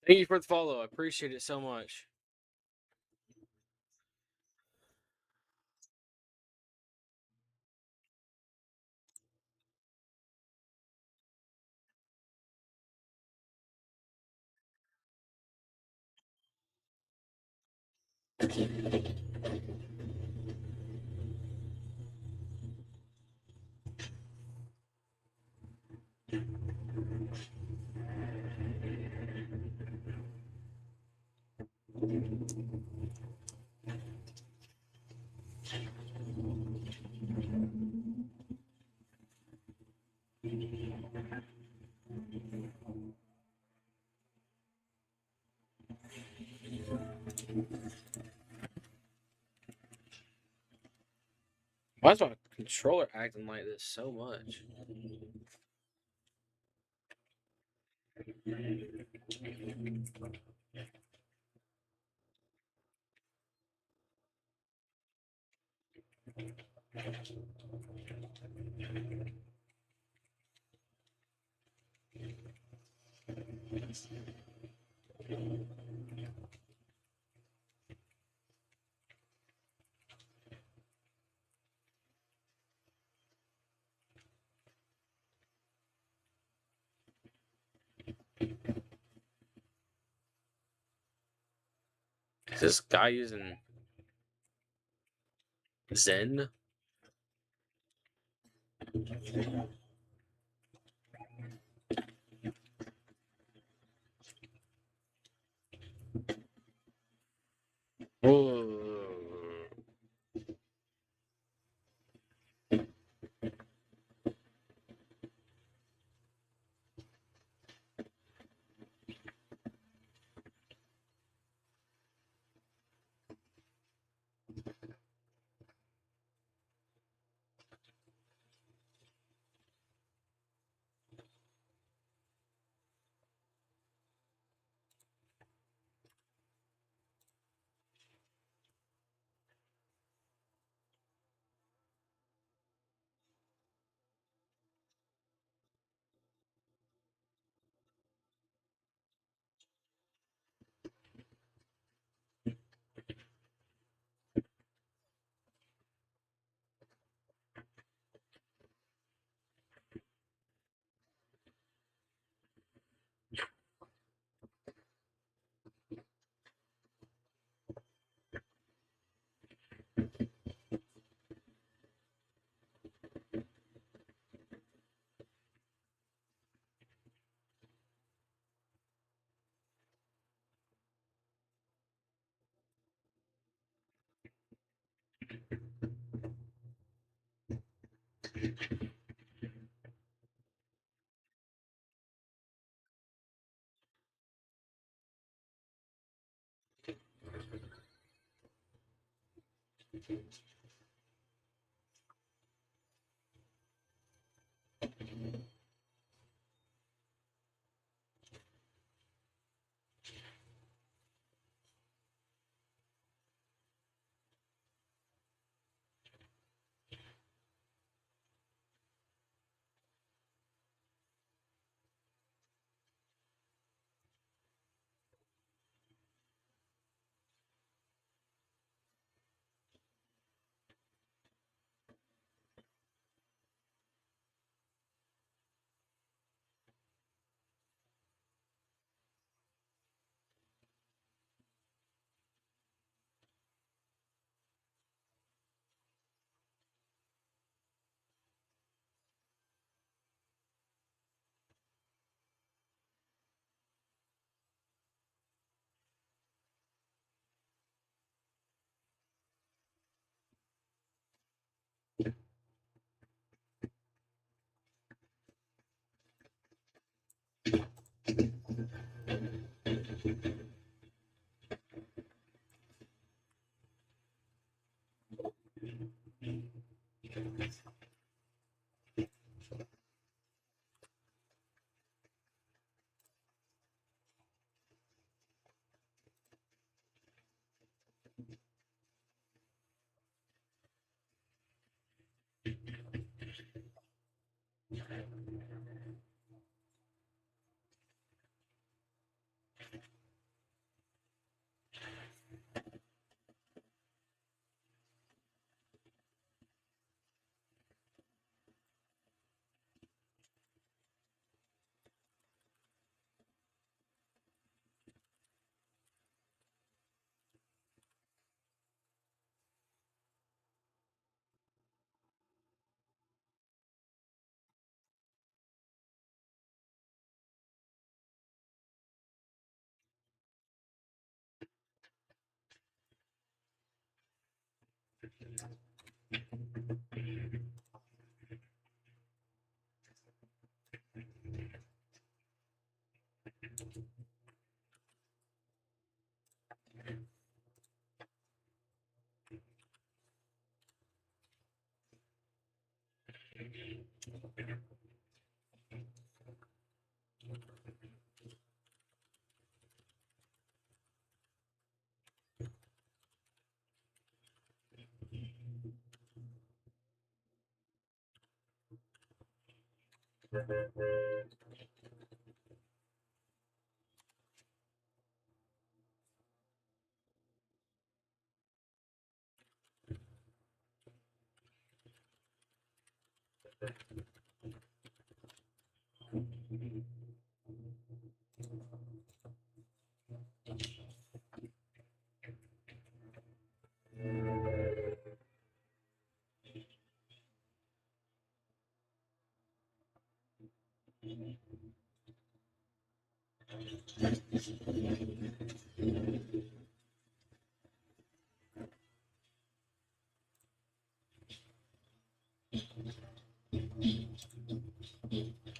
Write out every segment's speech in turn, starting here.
Thank you for the follow. I appreciate it so much. Why is my controller acting like this so much? Is this guy using Zen? Whoa.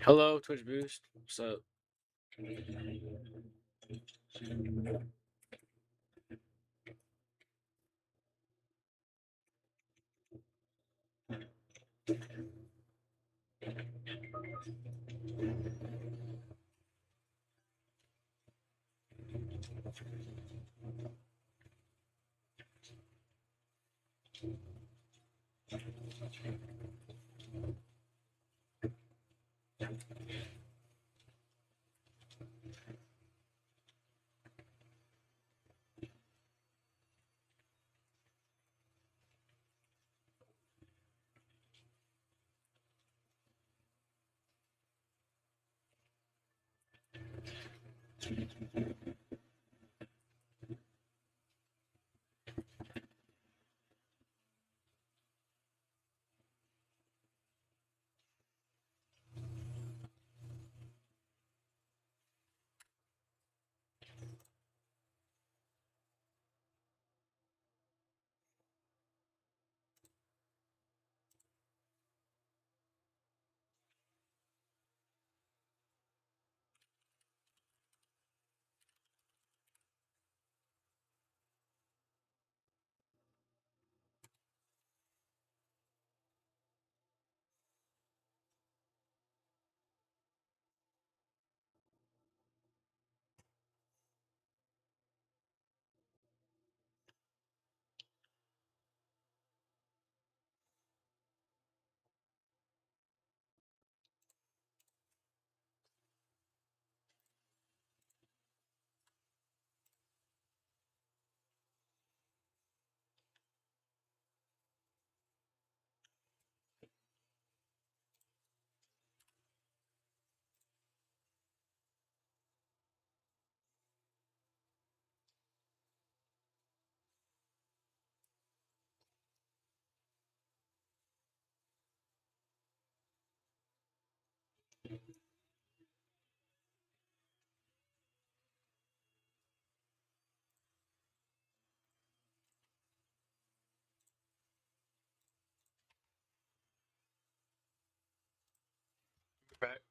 Hello, Twitch Boost. What's up? Back.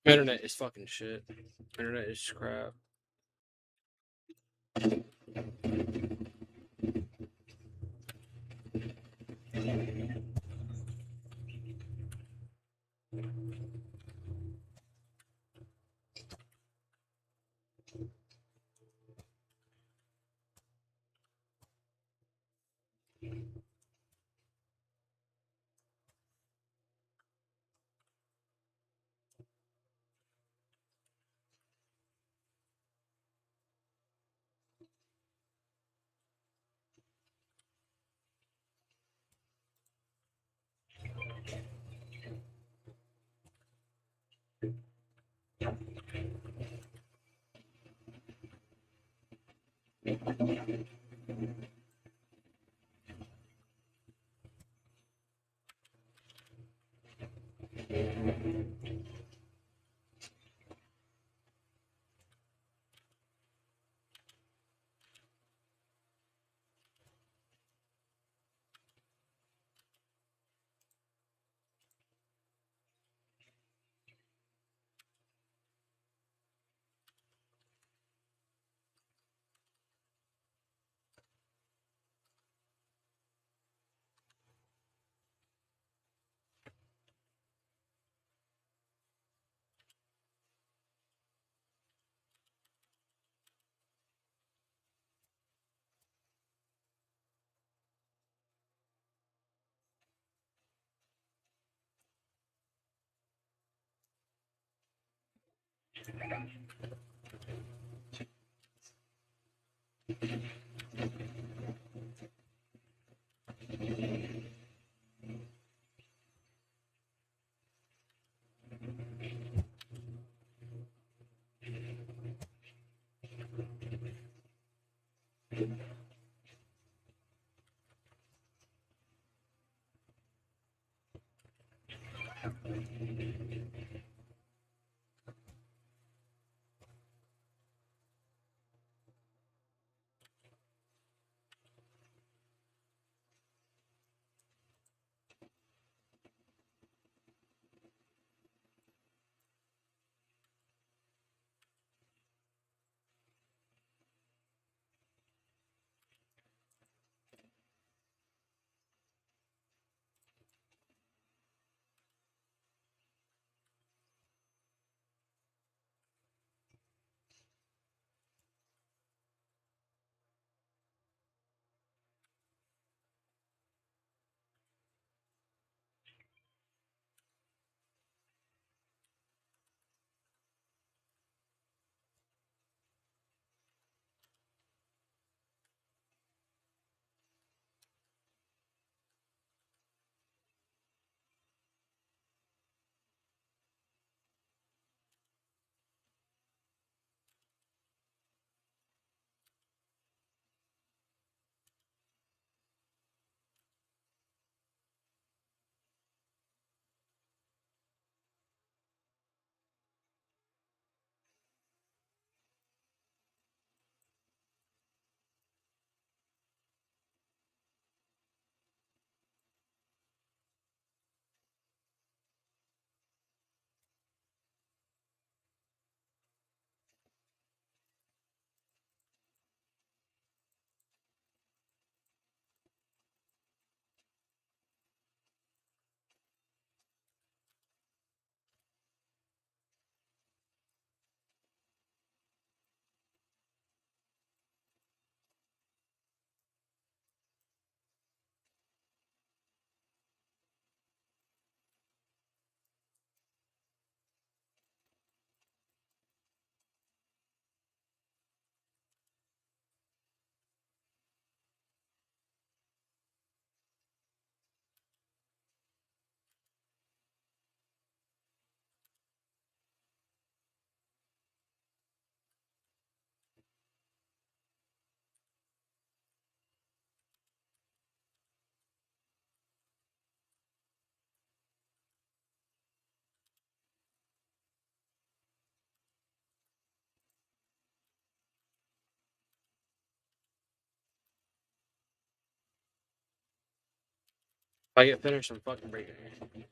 Internet is fucking shit. Internet is crap. If I get finished, I'm fucking breaking it.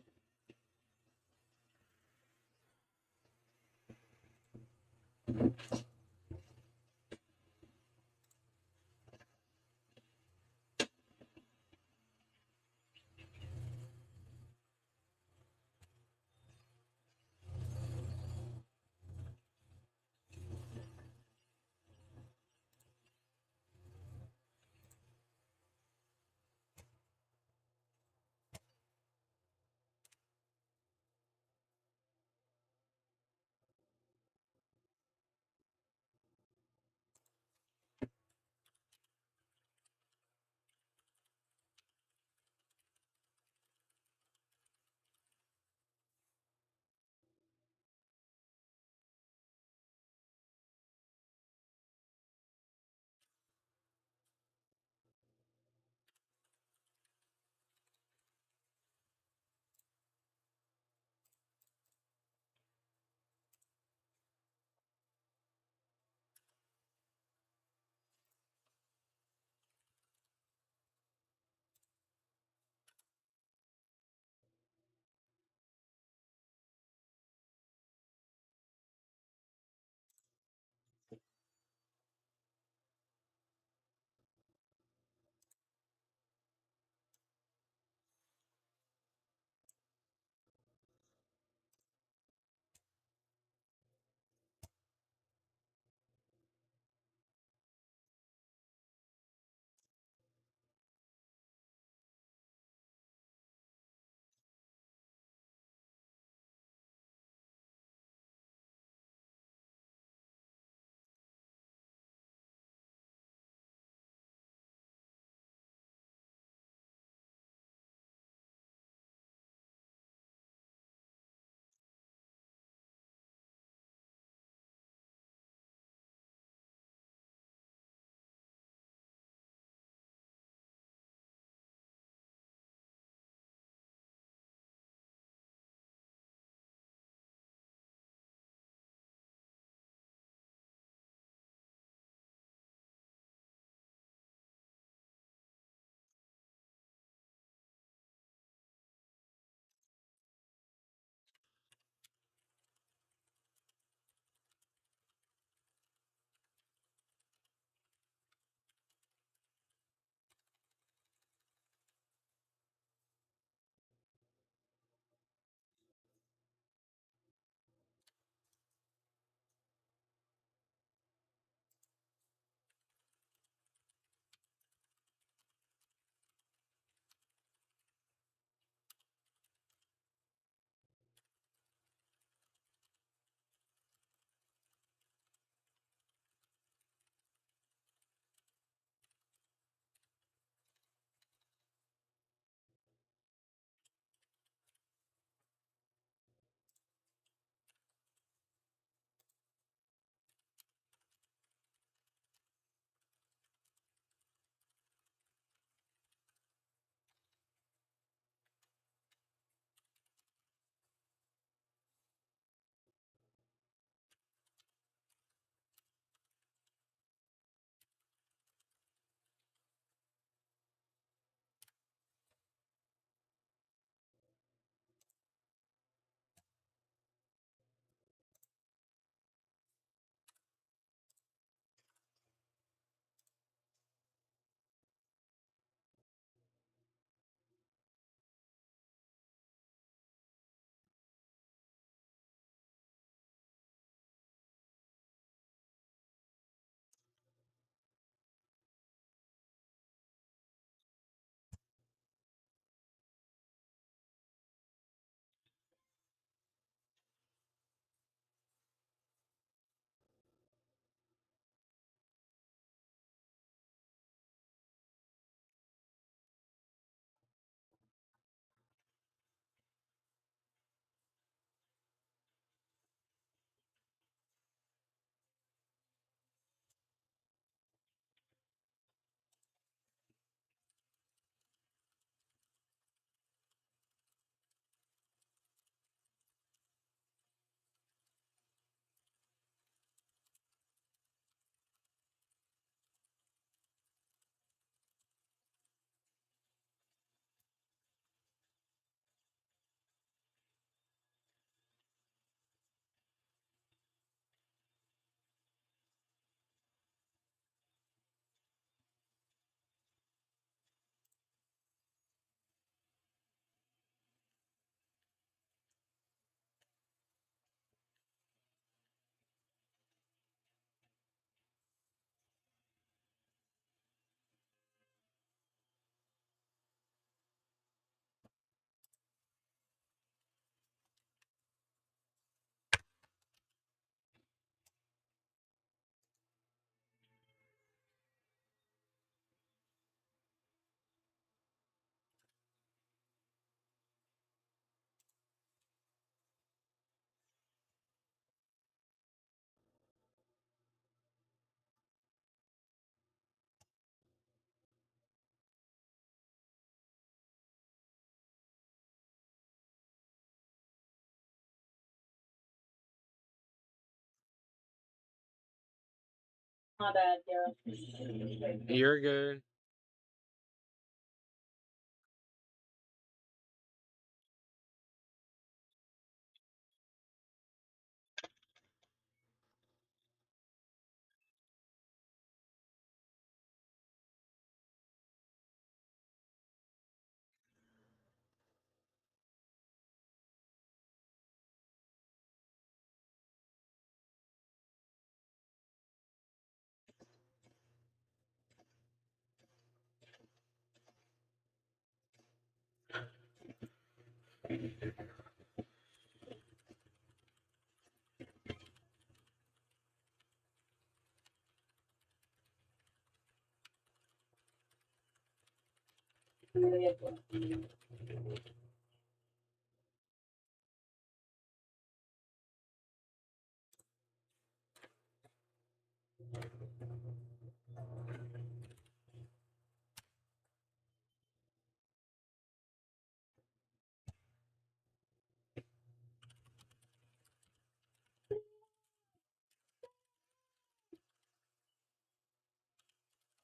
You're good.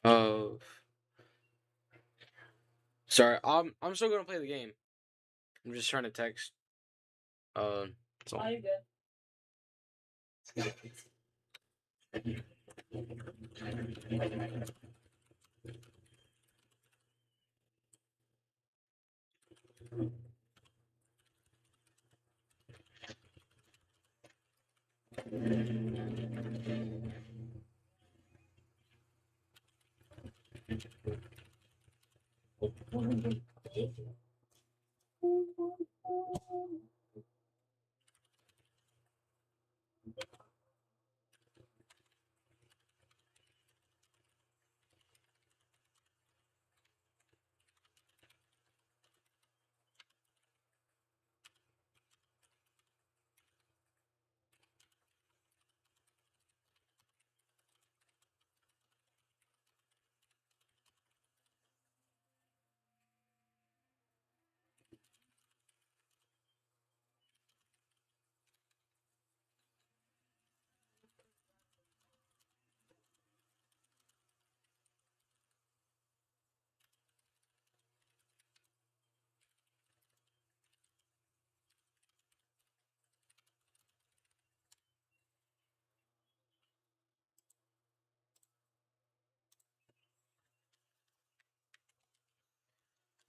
Oh, sorry. I'm still gonna play the game. I'm just trying to text. So.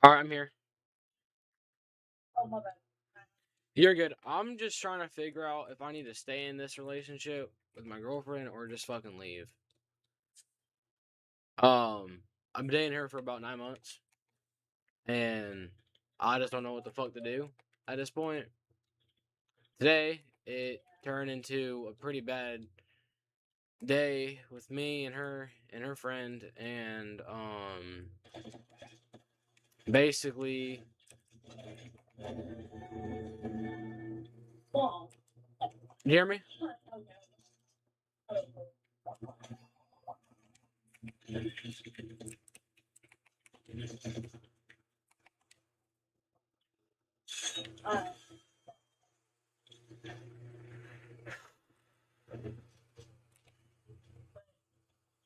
All right, I'm here. You're good. I'm just trying to figure out if I need to stay in this relationship with my girlfriend or just fucking leave. I'm dating her for about 9 months, and I just don't know what the fuck to do at this point. Today, it turned into a pretty bad day with me and her friend, and basically, you hear me?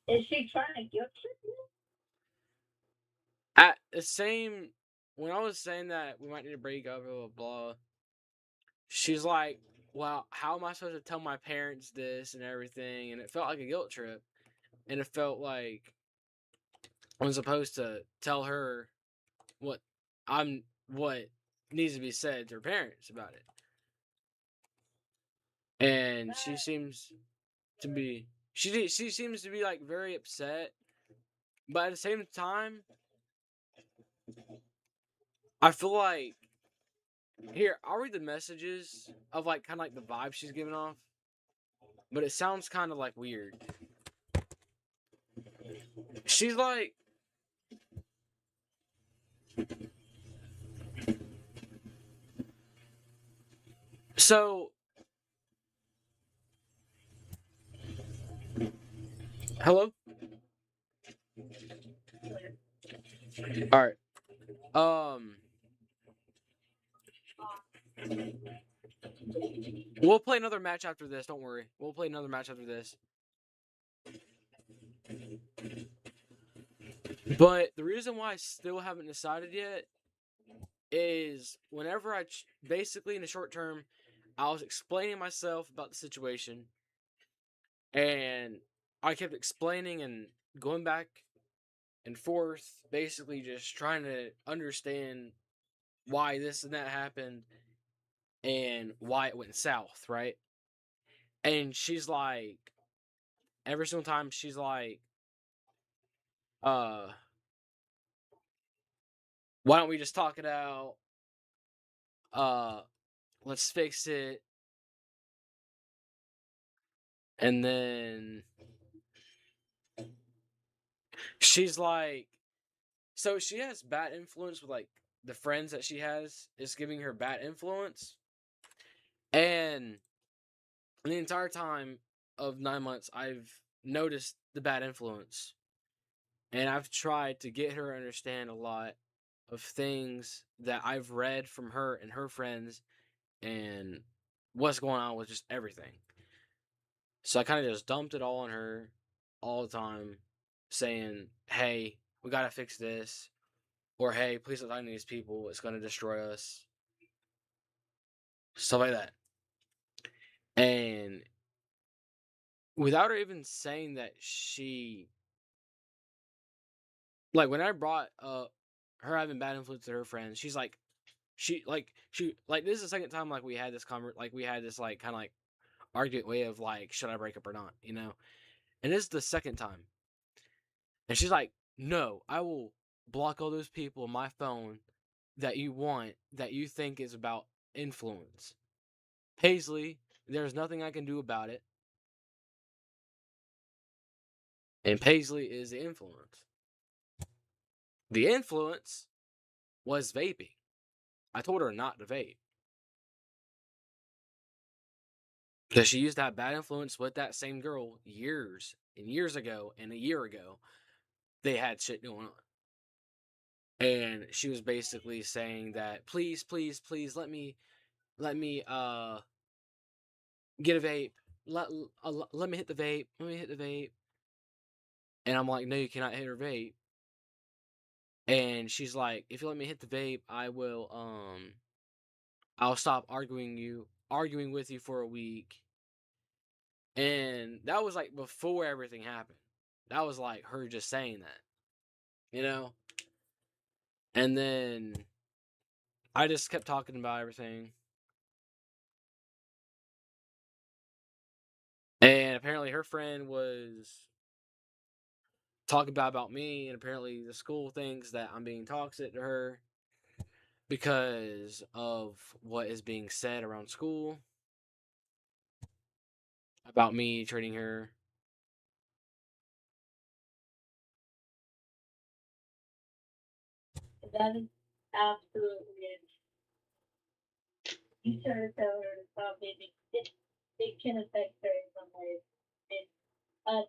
Is she trying to guilt trip you? At the same, when I was saying that we might need to break up, blah blah blah, she's like, "Well, how am I supposed to tell my parents this and everything?" And it felt like a guilt trip, and it felt like I'm supposed to tell her what what needs to be said to her parents about it. And she seems to be she seems to be like very upset, but at the same time, I feel like here I'll read the messages of like kind of like the vibe she's giving off, but it sounds kind of like weird. She's like, so hello. All right. We'll play another match after this. Don't worry. We'll play another match after this. But the reason why I still haven't decided yet is whenever basically in the short term, I was explaining myself about the situation, and I kept explaining and going back and forth, basically just trying to understand why this and that happened and why it went south, right? And she's like, every single time she's like, uh, why don't we just talk it out? Uh, let's fix it. And then she's like, so she has bad influence with like the friends that she has is giving her bad influence. And the entire time of 9 months, I've noticed the bad influence. And I've tried to get her to understand a lot of things that I've read from her and her friends and what's going on with just everything. So I kind of just dumped it all on her all the time, saying, hey, we got to fix this. Or, hey, please don't talk to these people. It's going to destroy us. Stuff like that. And without her even saying that when I brought up her having bad influence to her friends, she's like, this is the second time, like, we had this like, kind of like, argument way of, like, should I break up or not, you know? And this is the second time. And she's like, no, I will block all those people on my phone that you think is about influence. Paisley, there's nothing I can do about it. And Paisley is the influence. The influence was vaping. I told her not to vape. Because she used to have bad influence with that same girl years and years ago and a year ago. They had shit going on. And she was basically saying that, please, please, please let me get a vape. Let me hit the vape. Let me hit the vape. And I'm like, no, you cannot hit her vape. And she's like, if you let me hit the vape, I'll stop arguing with you for a week. And that was like before everything happened. That was like her just saying that, you know? And then I just kept talking about everything. And apparently her friend was talking about me, and apparently the school thinks that I'm being toxic to her because of what is being said around school about me treating her. That is absolutely it. You should have told her to stop it. It can affect her in some ways. It, uh,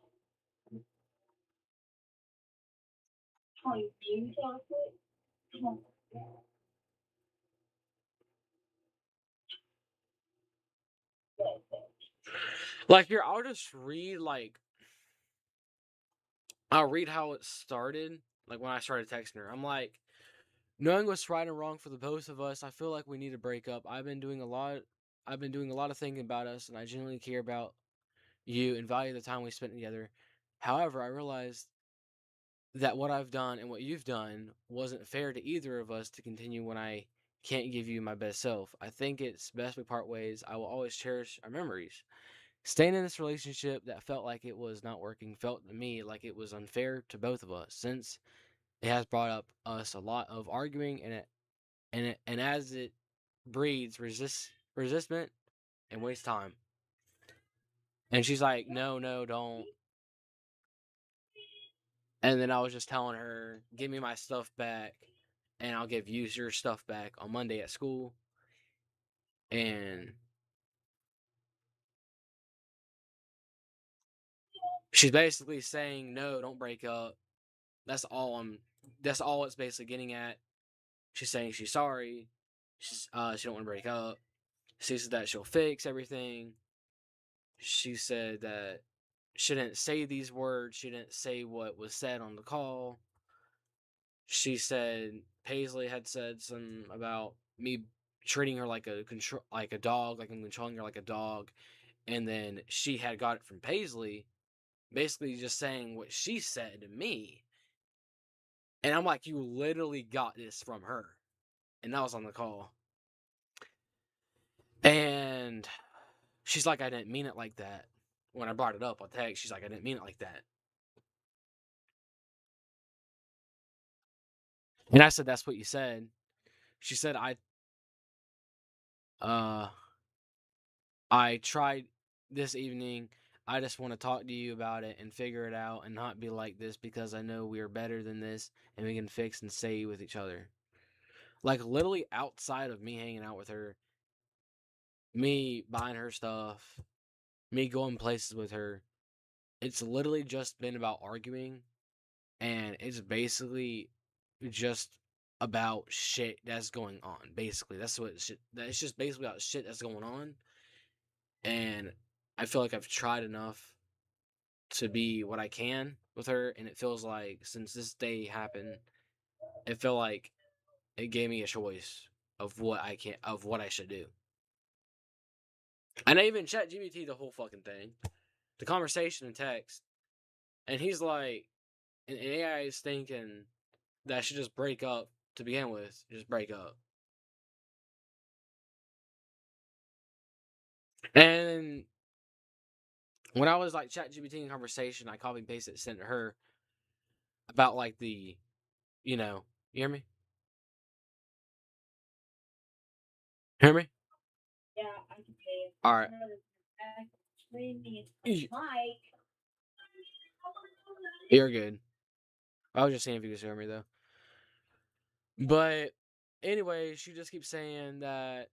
how you view chocolate. Oh, Like, here, I'll read how it started, like when I started texting her. I'm like, knowing what's right and wrong for the both of us, I feel like we need to break up. I've been doing a lot of thinking about us, and I genuinely care about you and value the time we spent together. However, I realized that what I've done and what you've done wasn't fair to either of us to continue when I can't give you my best self. I think it's best we part ways. I will always cherish our memories. Staying in this relationship that felt like it was not working felt to me like it was unfair to both of us, since it has brought up us a lot of arguing, and as it breeds resistment and wastes time. And she's like, no, no, don't. And then I was just telling her, give me my stuff back, and I'll give you your stuff back on Monday at school. And she's basically saying, no, don't break up. That's all that's all it's basically getting at. She's saying she's sorry. She don't want to break up. She said that she'll fix everything. She said that she didn't say these words. She didn't say what was said on the call. She said Paisley had said something about me treating her like a dog, like I'm controlling her like a dog, and then she had got it from Paisley, basically just saying what she said to me. And I'm like, you literally got this from her. And that was on the call. And she's like, I didn't mean it like that. When I brought it up on text, she's like, I didn't mean it like that. And I said, that's what you said. She said, uh I tried this evening. I just want to talk to you about it and figure it out and not be like this because I know we are better than this and we can fix and stay with each other. Like literally outside of me hanging out with her, me buying her stuff, me going places with her, it's literally just been about arguing, and it's basically just about shit that's going on. Basically, that's what shit. It's just basically about shit that's going on, and I feel like I've tried enough to be what I can with her, and it feels like since this day happened, it felt like it gave me a choice of what I should do. And I even chat GBT the whole fucking thing, the conversation in text, and he's like, and AI is thinking that I should just break up to begin with, just break up. And when I was like chat GBT in conversation, I copy and pasted it, sent to her about like you know, you hear me? Hear me? Yeah, I can hear you. All right. You're good. I was just saying if you could hear me though. But anyway, she just keeps saying that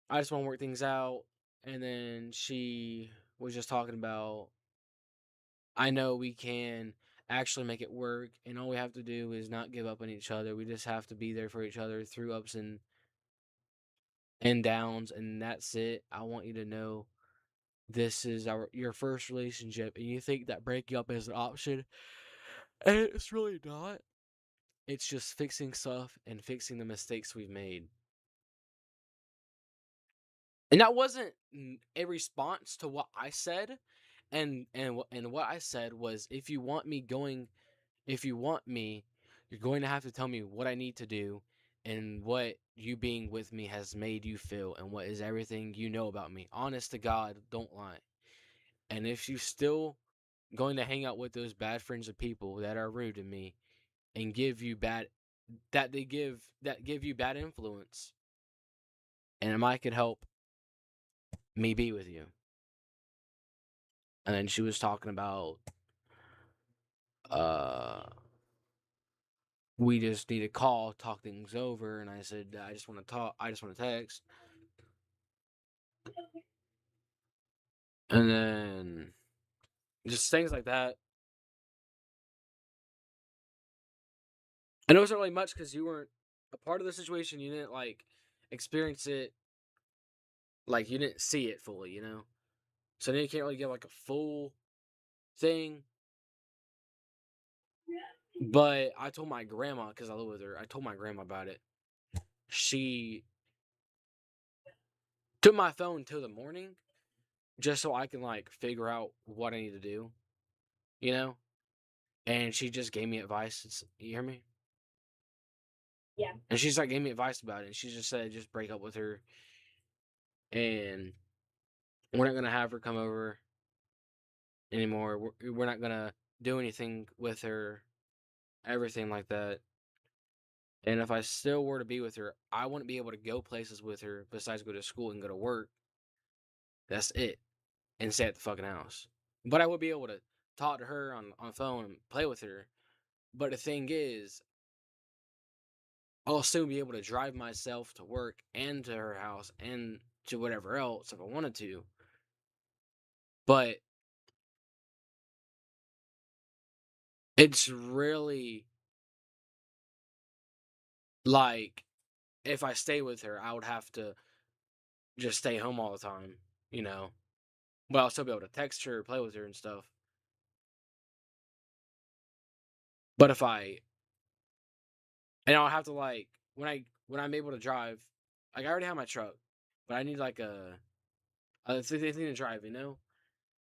I just want to work things out, and then she was just talking about I know we can actually make it work, and all we have to do is not give up on each other. We just have to be there for each other through ups and downs, and that's it. I want you to know this is your first relationship, and you think that breaking up is an option, and it's really not. It's just fixing stuff and fixing the mistakes we've made. And that wasn't a response to what I said, and what I said was, if you want me, you're going to have to tell me what I need to do, and what you being with me has made you feel, and what is everything you know about me. Honest to God, don't lie. And if you still going to hang out with those bad friends of people that are rude to me and give you bad that give you bad influence, and I could help me be with you. And then she was talking about uh we just need to call, talk things over, and I said I just want to talk, I just want to text. And then just things like that. And it wasn't really much because you weren't a part of the situation. You didn't like experience it, like you didn't see it fully, you know. So then you can't really give like a full thing. But I told my grandma, because I live with her, I told my grandma about it. She took my phone till the morning just so I can like figure out what I need to do, you know. And she just gave me advice. You hear me? Yeah. And she's like gave me advice about it. And she just said just break up with her, and we're not gonna have her come over anymore. We're not gonna do anything with her, everything like that. And if I still were to be with her, I wouldn't be able to go places with her besides go to school and go to work. That's it, and stay at the fucking house. But I would be able to talk to her on the phone and play with her. But the thing is, I'll soon be able to drive myself to work and to her house and to whatever else if I wanted to. But it's really like if I stay with her, I would have to just stay home all the time, you know. but I'll still be able to text her, play with her, and stuff. But if I and I'll have to like when I'm able to drive, like I already have my truck, but I need like a thing to drive, you know.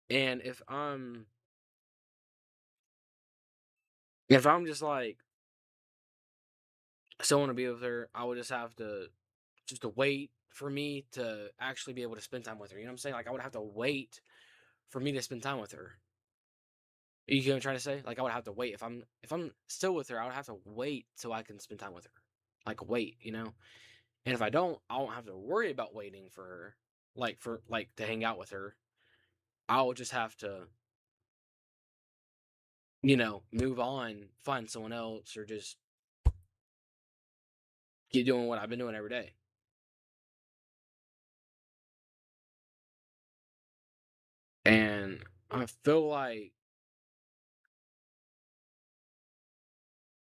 And if I'm just like still want to be with her, I would just have to wait for me to actually be able to spend time with her. You know what I'm saying? Like I would have to wait for me to spend time with her. You get what I'm trying to say? Like I would have to wait if I'm still with her, I would have to wait till I can spend time with her. Like wait, you know. And if I don't have to worry about waiting for her, like for like to hang out with her. I'll just have to, move on, find someone else, or just keep doing what I've been doing every day. And I feel like,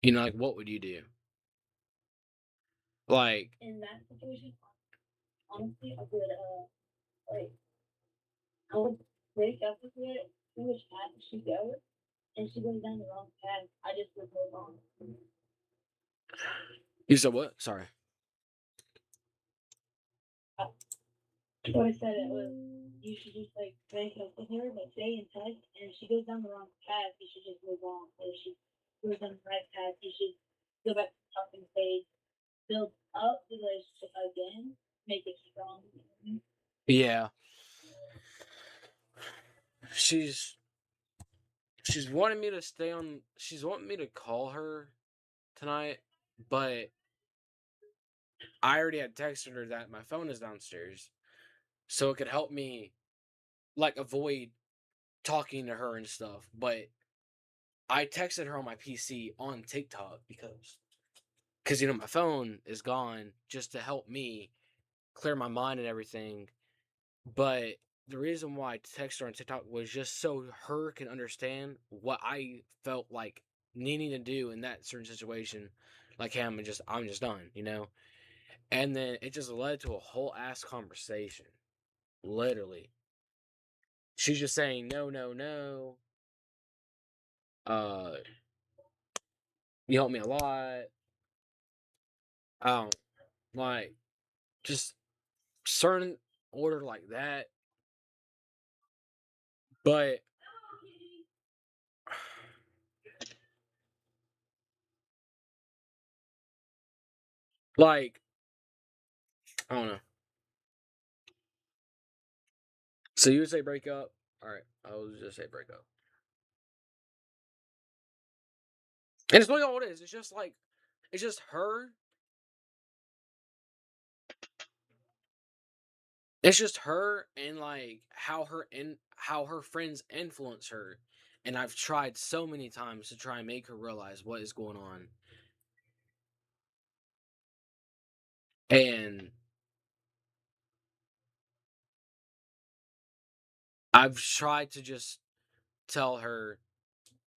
like what would you do? Like, In that situation, honestly, I would like I would break up with her, see which path she goes, and she goes down the wrong path. I just would move on. you said what? Sorry. What I said it was you should just like break up with her, but stay in touch. And if she goes down the wrong path, you should just move on. But if she goes down the right path, you should go back to the talking stage, build up the relationship again, make it strong. Yeah, she's she's wanting me to stay on. She's wanting me to call her tonight, but I already had texted her that my phone is downstairs, so it could help me like avoid talking to her and stuff. But I texted her on my PC on TikTok because my phone is gone just to help me clear my mind and everything. But the reason why I texted her on TikTok was just so her can understand what I felt like needing to do in that certain situation. Like, hey, I'm just done, you know. And then it just led to a whole ass conversation. Literally, she's just saying no, no, no. Uh, you helped me a lot. Um, like just certain order like that. But like I don't know. So you would say break up? All right, I will just say break up. And it's really all it is. It's just like it's just her. It's just her and like how her friends influence her. And I've tried so many times to try and make her realize what is going on. And I've tried to just tell her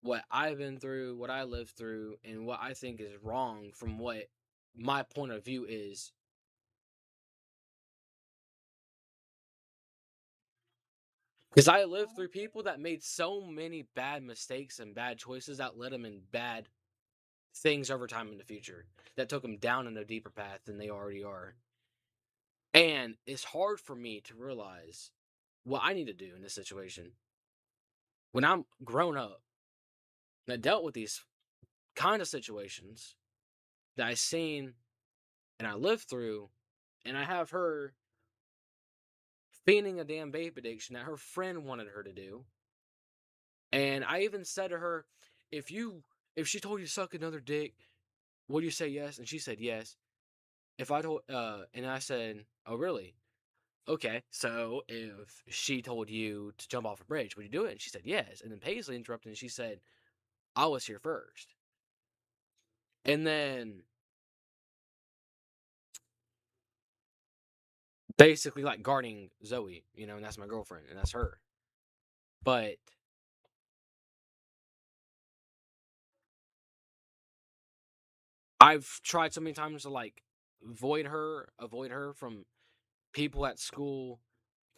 what I've been through, what I lived through, and what I think is wrong from what my point of view is. Because I lived through people that made so many bad mistakes and bad choices that led them in bad things over time in the future, that took them down in a deeper path than they already are. And it's hard for me to realize what I need to do in this situation. When I'm grown up and I dealt with these kind of situations that I seen and I lived through, and I have her feigning a damn vape addiction that her friend wanted her to do. And I even said to her, if you if she told you to suck another dick, would you say yes? And she said yes. If I told and I said, oh really? Okay, so if she told you to jump off a bridge, would you do it? And she said yes. And then Paisley interrupted and she said, I was here first. And then basically like guarding Zoe, and that's my girlfriend and that's her. But I've tried so many times to like avoid her from people at school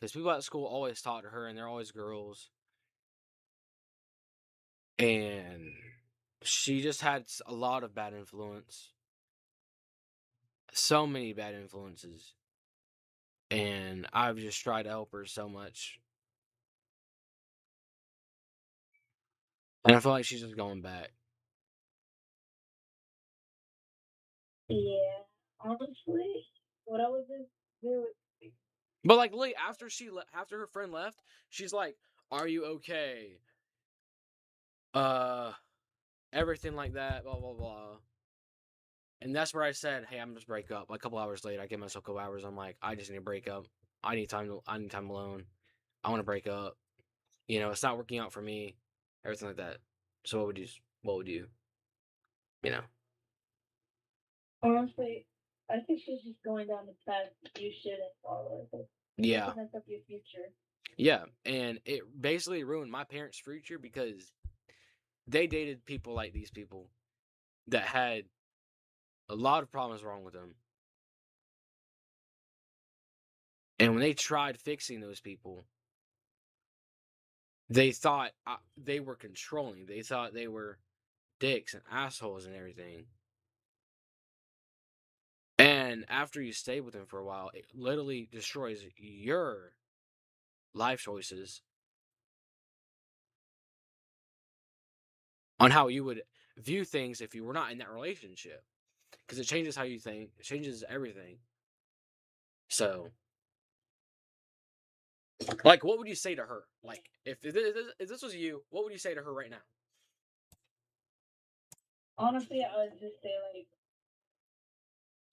because people at school always talk to her, and they're always girls, and she just had a lot of bad influence, so many bad influences, and I've just tried to help her so much, and I feel like she's just going back. Yeah, honestly, what I would just do is But like, literally, after her friend left, she's like, "Are you okay? Uh, everything like that, blah blah blah." And that's where I said, "Hey, I'm just break up." Like a couple hours later, I give myself a couple hours. I'm like, I just need to break up. I need time. I need time alone. I want to break up. You know, it's not working out for me. Everything like that. So what would you? What would you? You know? honestly, I think she's just going down the path you shouldn't follow. Like, it Yeah, could mess up your future. yeah. And it basically ruined my parents' future because they dated people like these people that had a lot of problems wrong with them. And when they tried fixing those people, they thought they were controlling. They thought they were dicks and assholes and everything. And after you stay with them for a while, it literally destroys your life choices on how you would view things if you were not in that relationship. Because it changes how you think, it changes everything. So, like, what would you say to her? Like, if this was you, what would you say to her right now? Honestly, I would just say like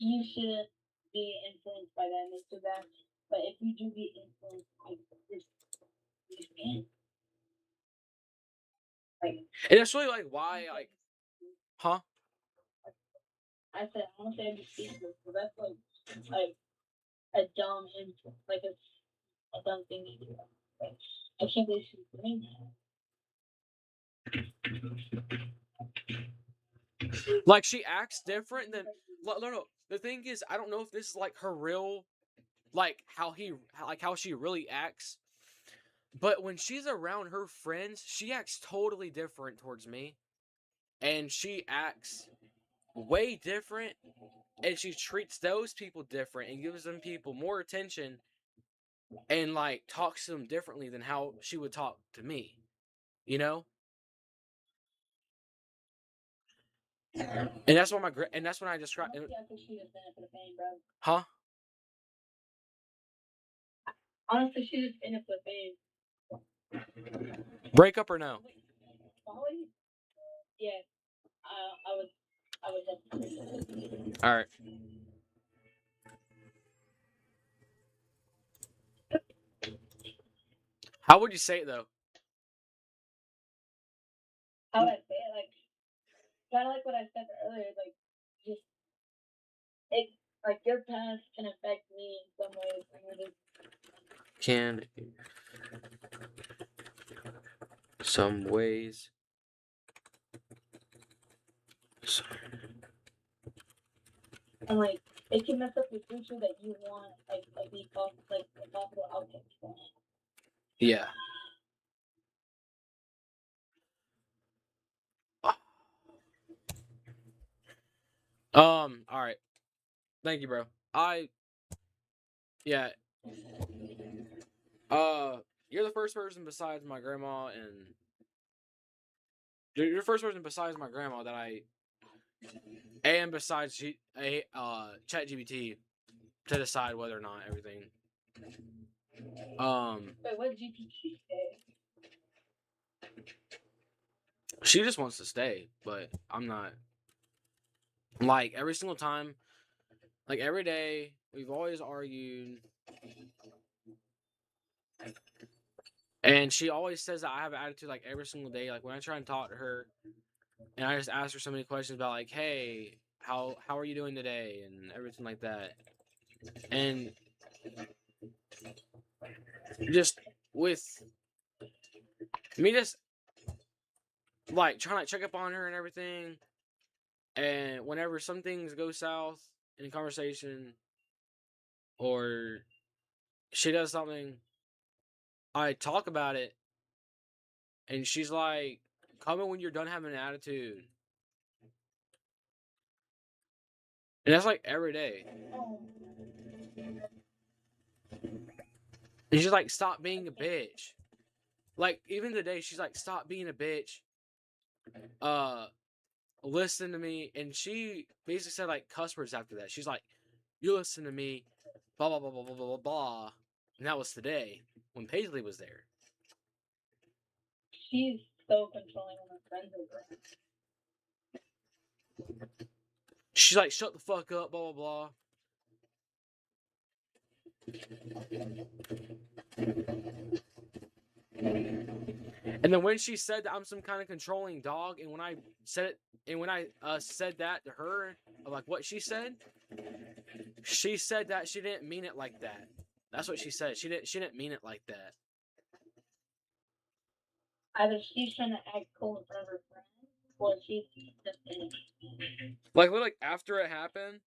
you shouldn't be influenced by that and so that. But if you do be influenced, like just be like And it's really like, why, honestly, like, huh? I said honestly, I'd be speechless. So that's like a dumb influence, like a dumb thing to do. Like I can't believe she's doing that. Like, she acts different than. No. The thing is, I don't know if this is like her real, like how she really acts. But when she's around her friends, she acts totally different towards me, and she acts way different, and she treats those people different and gives them people more attention, and like talks to them differently than how she would talk to me. You know, and that's when I describe. Honestly, I think she just in it for the fame, bro. Huh? Honestly, she just in it for the fame. Break up or no? Molly? Yeah, I would definitely. All right. How would you say it though? How would I say it? Like kind of like what I said earlier. Like just it, like your past can affect me in some ways, and you're just Can some ways. and like it can mess up your future that you want, like the possible outcome you want. Yeah. All right. Thank you, bro. Yeah. Uh, you're the first person besides my grandma and you're the first person besides my grandma that and besides ChatGPT to decide whether or not everything. Wait, what did GPT say? She just wants to stay, but I'm not. Like every single time, like every day, we've always argued, and she always says that I have an attitude like every single day. Like when I try and talk to her, and I just ask her so many questions about like, hey, how are you doing today, and everything like that, and just with me just like trying to check up on her and everything, and whenever some things go south in a conversation or she does something I talk about it, and she's like, "Come in when you're done having an attitude." And that's like every day. And she's like, "Stop being a bitch." Like even today, she's like, "Stop being a bitch." Uh, listen to me, and she basically said like cuss words after that. She's like, "You listen to me," blah blah blah blah blah blah blah. And that was today when Paisley was there. She's so controlling when her friends are around. She's like, "Shut the fuck up," blah blah blah. And then when she said that I'm some kind of controlling dog, and when I said it, and when I said that to her, like what she said that she didn't mean it like that. That's what she said. She didn't mean it like that. Either she's trying to act cool in front of her friends, or she's just in it. Like after it happened,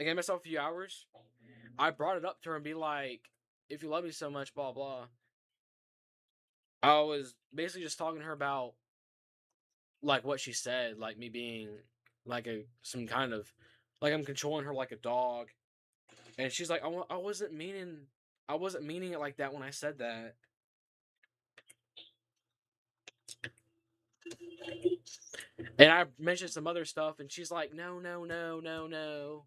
I gave myself a few hours. I brought it up to her and be like, "If you love me so much, blah blah." I was basically just talking to her about like what she said, like me being like some kind of like I'm controlling her like a dog, and she's like, I wasn't meaning it like that when I said that." And I mentioned some other stuff, and she's like, "No, no, no, no, no."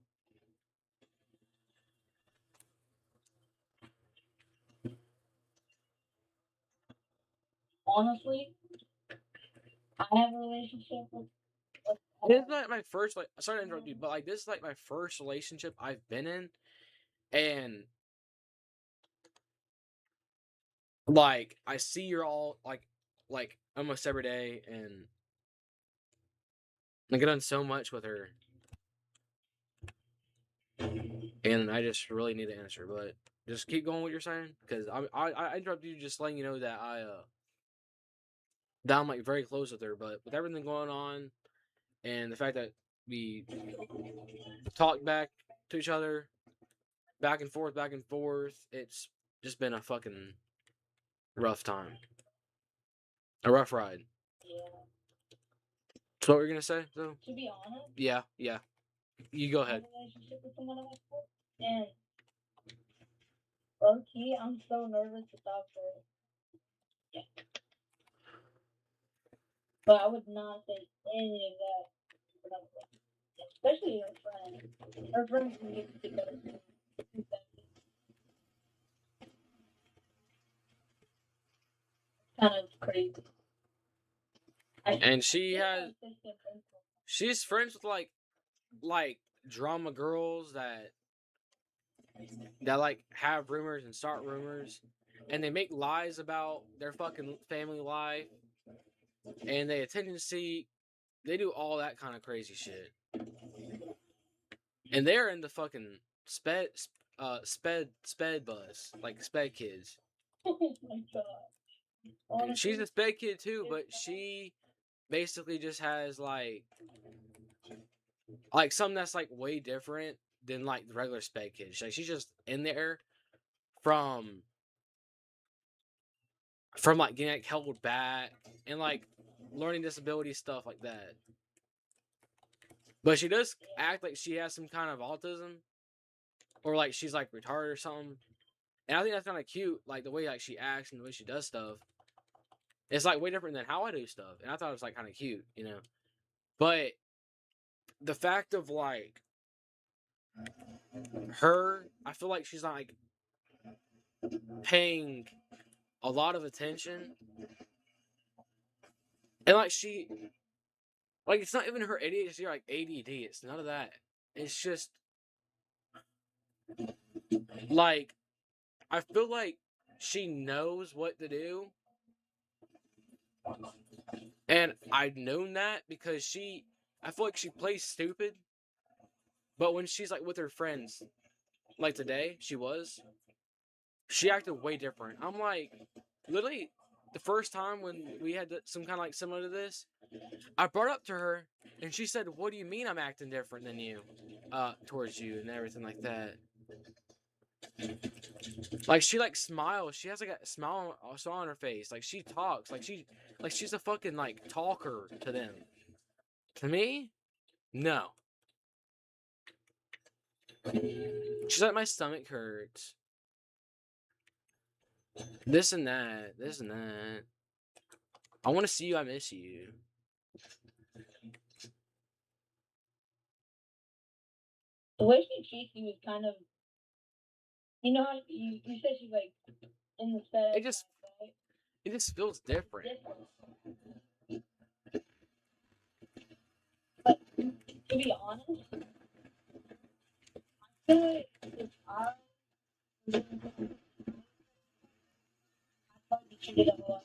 Honestly, I have a relationship with This is like my first, like, sorry to interrupt you, but like this is like my first relationship I've been in, and like I see her all like almost every day, and I get done so much with her, and I just really need to answer. But just keep going what you're saying, because I interrupted you just letting you know that I'm like very close with her, but with everything going on and the fact that we talk back to each other, back and forth, it's just been a fucking rough time, a rough ride. Yeah. So what were you gonna say though? To be honest, Yeah, you go ahead. relationship with someone else, and low key, I'm so nervous to talk to her. Yeah. But I would not say any of that to another person, especially her friend. Her friends need to go to kind of crazy. And she's friends with like drama girls that like have rumors and start rumors, and they make lies about their fucking family life, and they attention seek. They do all that kind of crazy shit, and they're into fucking sped bus, like sped kids. Oh my god. And she's a sped kid too, but she basically just has like something that's like way different than like the regular sped kids. Like she's just in there from like getting like held back and like learning disability stuff like that. But she does act like she has some kind of autism or like she's like retarded or something. And I think that's kind of cute, like the way like she acts and the way she does stuff. It's like way different than how I do stuff, and I thought it was like kind of cute, you know. But the fact of like her, I feel like she's not like paying a lot of attention, and like it's not even her ADHD or like ADD. It's none of that. It's just like I feel like she knows what to do, and I've known that because I feel like she plays stupid, but when she's like with her friends, like today, she acted way different. I'm like, literally, the first time when we had some kind of like similar to this, I brought up to her, and she said, "What do you mean I'm acting different than you, towards you and everything like that?" Like she like smiles. She has like a smile on her face. Like she talks. Like she's a fucking like talker to them. To me, no. She's like, my stomach hurts. This and that. This and that. I want to see you. I miss you. The way she treats you is kind of, you know how you said she's like in the It FedEx, just right? it just feels different. Different. But to be honest, I feel like if I probably treated a lot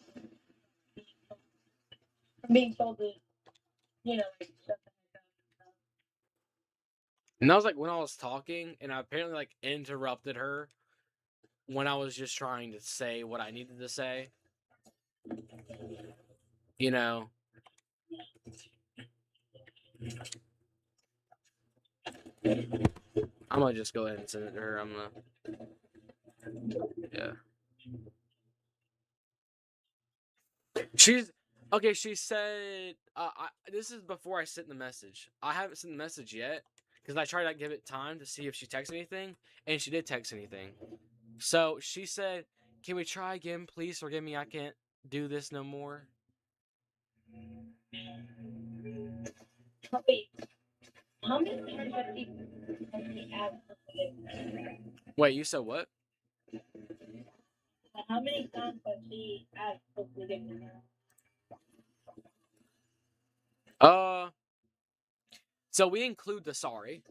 from being told to, you know, like something like that. And that was like when I was talking, and I apparently like interrupted her when I was just trying to say what I needed to say. You know. I'm gonna just go ahead and send it to her. I'm gonna, yeah. She's okay. She said, "This is before I sent the message. I haven't sent the message yet because I tried to give it time to see if she texted anything, and she did text anything. So she said, "Can we try again, please? Forgive me. I can't do this no more." Wait, how many times have you actually asked for forgiveness? Wait, you said what? How many times has she asked for forgiveness? Uh, so we include the sorry.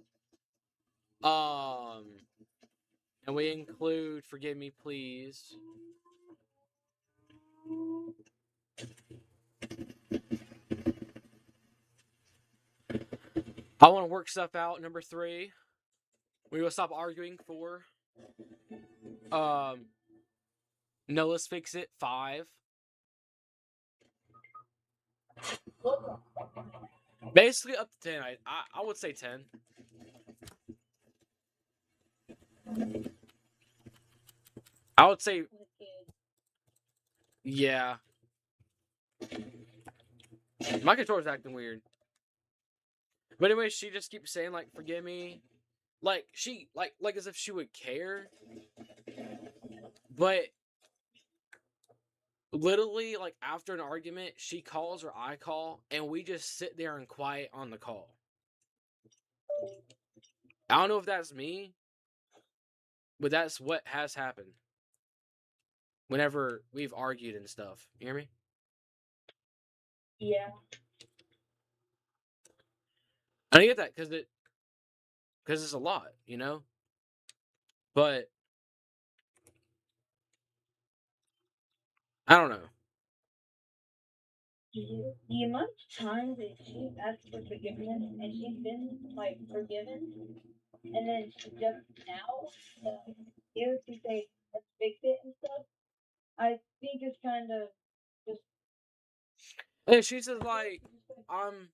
Um, and we include forgive me, please. I want to work stuff out. Number 3. We will stop arguing. 4. Um, no, let's fix it. 5. Basically up to 10. I would say 10. I would say yeah. My controller's acting weird. But anyway, she just keeps saying like forgive me. Like she like as if she would care. But literally like after an argument, she calls or I call and we just sit there and quiet on the call. I don't know if that's me, but that's what has happened. Whenever we've argued and stuff. You hear me? Yeah. I get that because it's a lot, you know? But I don't know. The amount of times that she's asked for forgiveness and she's been like forgiven, and then she just now here to say let's fix it and stuff. I think it's kind of just And she says like I'm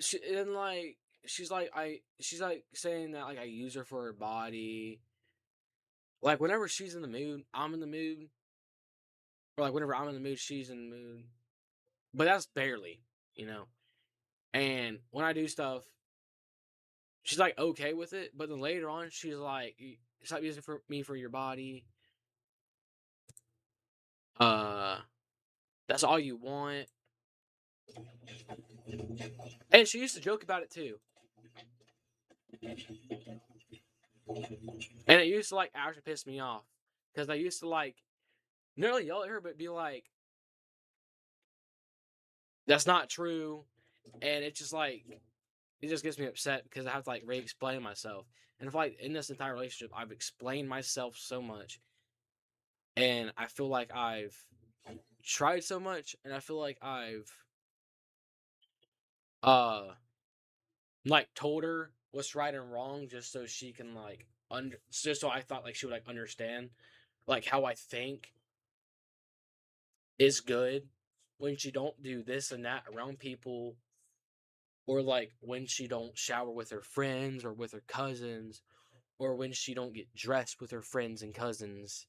she and like she's like saying that like I use her for her body. Like whenever she's in the mood, I'm in the mood. Or like whenever I'm in the mood, she's in the mood. But that's barely, you know. And when I do stuff, she's like okay with it. But then later on, she's like, "Stop using for me for your body. Uh, that's all you want." And she used to joke about it too. And it used to like actually piss me off because I used to like nearly yell at her, but be like, "That's not true," and it's just like it just gets me upset because I have to like re-explain myself. And if like in this entire relationship, I've explained myself so much, and I feel like I've tried so much, and I feel like I've uh like told her what's right and wrong just so she can like just so I thought like she would like understand like how I think is good when she don't do this and that around people, or like when she don't shower with her friends or with her cousins, or when she don't get dressed with her friends and cousins.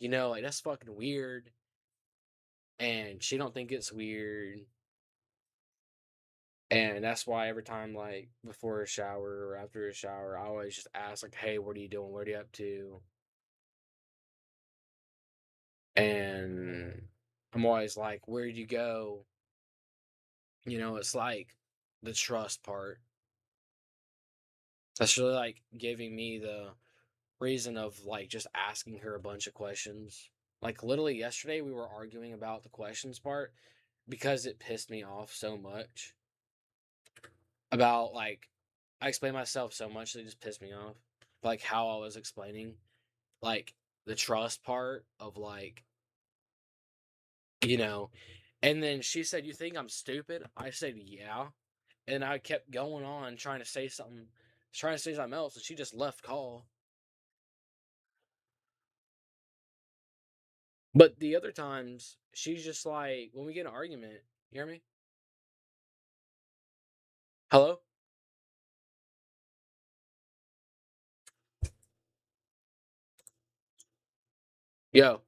You know, like that's fucking weird. And she don't think it's weird. And that's why every time, like, before a shower or after a shower, I always just ask, like, hey, what are you doing? What are you up to? And I'm always like, where'd you go? You know, it's like the trust part. That's really like giving me the reason of like just asking her a bunch of questions. Like, literally, yesterday we were arguing about the questions part because it pissed me off so much. About like, I explained myself so much that it just pissed me off. Like, how I was explaining, like, the trust part of like, you know. And then she said, "You think I'm stupid?" I said, "Yeah." And I kept going on trying to say something else, and she just left call. But the other times, she's just like, when we get in an argument, you hear me? Hello? Yo.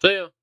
See ya.